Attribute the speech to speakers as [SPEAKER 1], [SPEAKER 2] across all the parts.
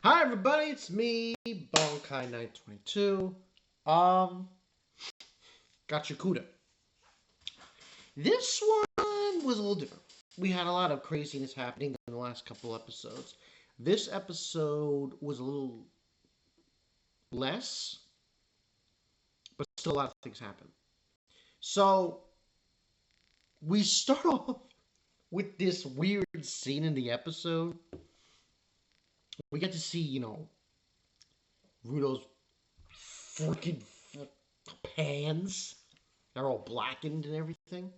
[SPEAKER 1] Hi everybody, it's me, Bonkai922. Um, Gachiakuta. This one was a little different. We had a lot of craziness happening in the last couple episodes. This episode was a little less, but still a lot of things happen. So we start off with this weird scene in the episode. We get to see, Rudo's freaking pans. They're all blackened and everything.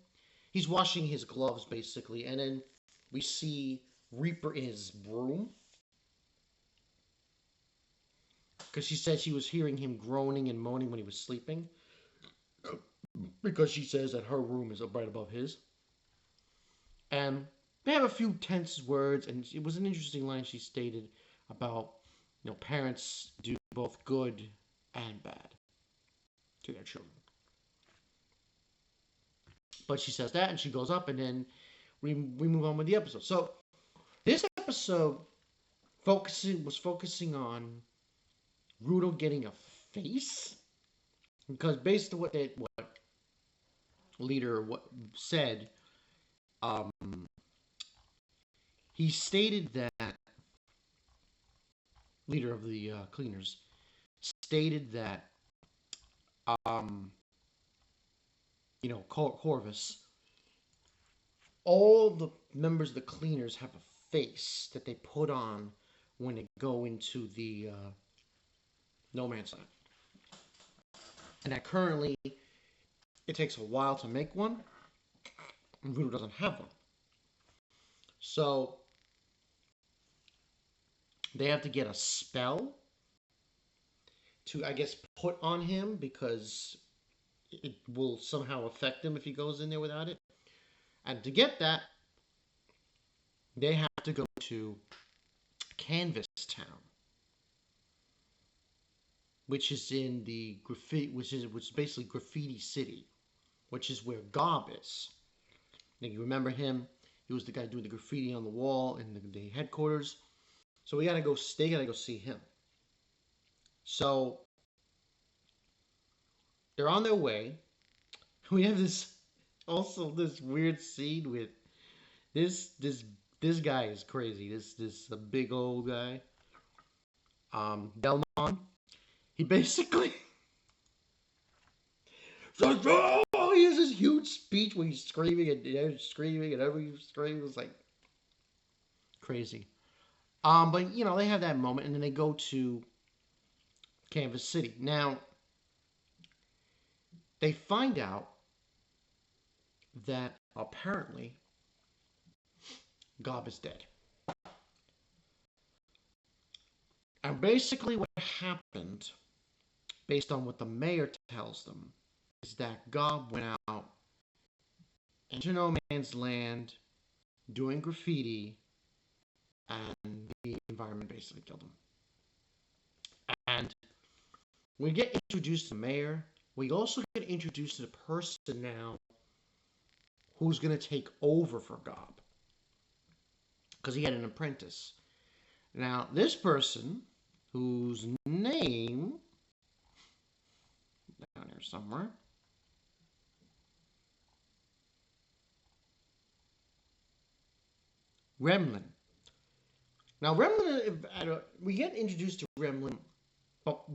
[SPEAKER 1] He's washing his gloves basically, and then we see Reaper in his room because she said she was hearing him groaning and moaning when he was sleeping because she says that her room is right above his. And they have a few tense words, and it was an interesting line she stated about parents do both good and bad to their children. But she says that, and she goes up, and then we move on with the episode. So this episode was focusing on Rudo getting a face, because based on what leader said, um, he stated that leader of the cleaners stated that um, Corvus, all the members of the cleaners have a face that they put on when they go into the no man's land, and that currently it takes a while to make one, and Voodoo doesn't have one. So they have to get a spell to, I guess, put on him because it will somehow affect him if he goes in there without it. And to get that, they have to go to Canvas Town, which is in the graffiti, which is basically Graffiti City, which is where Gob is. Now you remember him? He was the guy doing the graffiti on the wall in the headquarters. So we gotta go. They gotta go see him. So they're on their way. We have this weird scene with this this this guy is crazy. This a big old guy. Delmon. He basically so he has this huge speech where he's screaming and screaming and every scream was like crazy. But they have that moment and then they go to Canvas City. Now they find out that apparently Gob is dead. And basically what happened, based on what the mayor tells them, is that Gob went out into no man's land doing graffiti and the environment basically killed him. And we get introduced to the mayor. We also get introduced to the person now who's going to take over for Gob. Because he had an apprentice. Now, this person, whose name, down here somewhere, Remlin. Now, Remlin, we get introduced to Remlin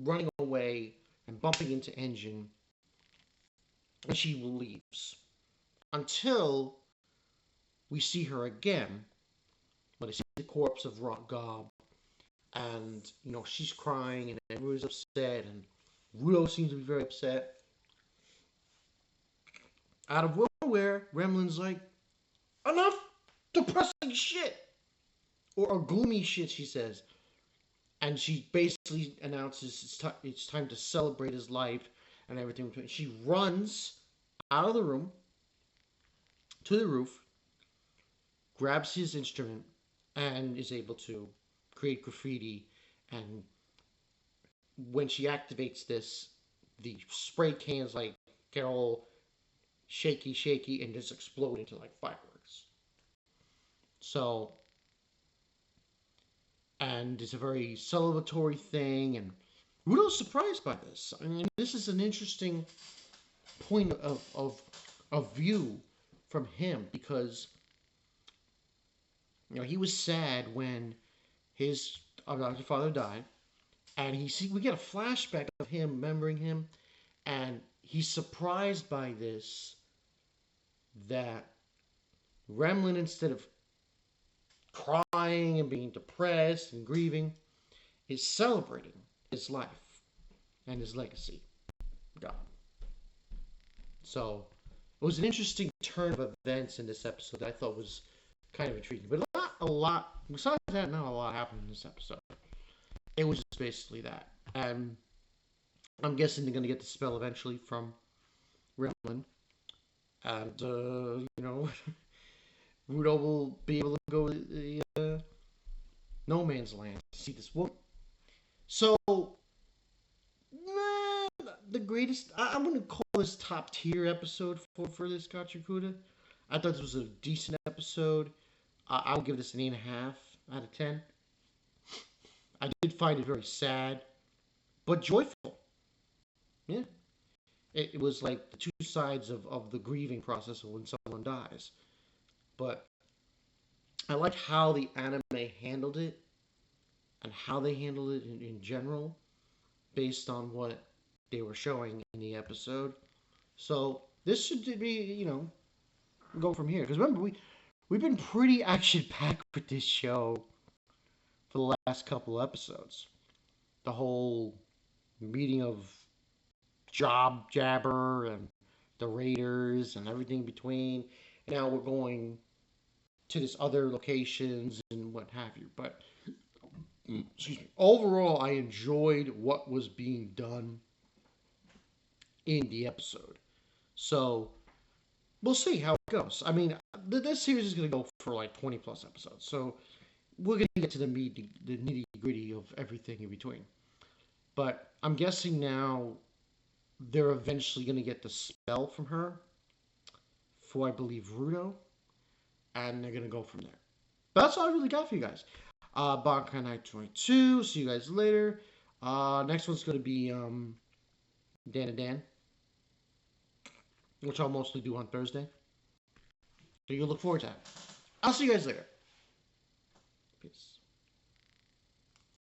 [SPEAKER 1] running away and bumping into Engine, and she leaves. Until we see her again, when they see the corpse of Gob, and, she's crying, and everyone's upset, and Rudo seems to be very upset. Out of nowhere, Remlin's like, enough depressing shit! Or gloomy shit, she says. And she basically announces it's time to celebrate his life and everything. She runs out of the room to the roof, grabs his instrument, and is able to create graffiti. And when she activates this, the spray cans get all shaky, and just explode into fireworks. So and it's a very celebratory thing. And Rudo's surprised by this. I mean, this is an interesting point of view from him because he was sad when his adopted father died, and we get a flashback of him remembering him, and he's surprised by this that Remlin, instead of crying and being depressed and grieving, is celebrating his life and his legacy. God. So it was an interesting turn of events in this episode that I thought was kind of intriguing. But besides that, not a lot happened in this episode. It was just basically that. And I'm guessing they're going to get the spell eventually from Remlin. And, Rudo will be able to go to the no man's land to see this woman. So, the greatest. I'm going to call this top tier episode for this Gachiakuta. I thought this was a decent episode. I'll give this an 8.5 out of 10. I did find it very sad, but joyful. Yeah. It was like the two sides of the grieving process of when someone dies. But I liked how the anime handled it and how they handled it in general based on what they were showing in the episode. So this should be, go from here. Because remember, we've been pretty action packed with this show for the last couple episodes. The whole meeting of Jabber and the Raiders and everything between. Now we're going to this other locations and what have you. But excuse me. Overall, I enjoyed what was being done in the episode. So we'll see how it goes. I mean, this series is going to go for like 20 plus episodes. So we're going to get to the nitty gritty of everything in between. But I'm guessing now they're eventually going to get the spell from her for, I believe, Rudo. And they're going to go from there. But that's all I really got for you guys. Bankai Night 22. See you guys later. Next one's going to be Dan and Dan, which I'll mostly do on Thursday. So you'll look forward to that. I'll see you guys later.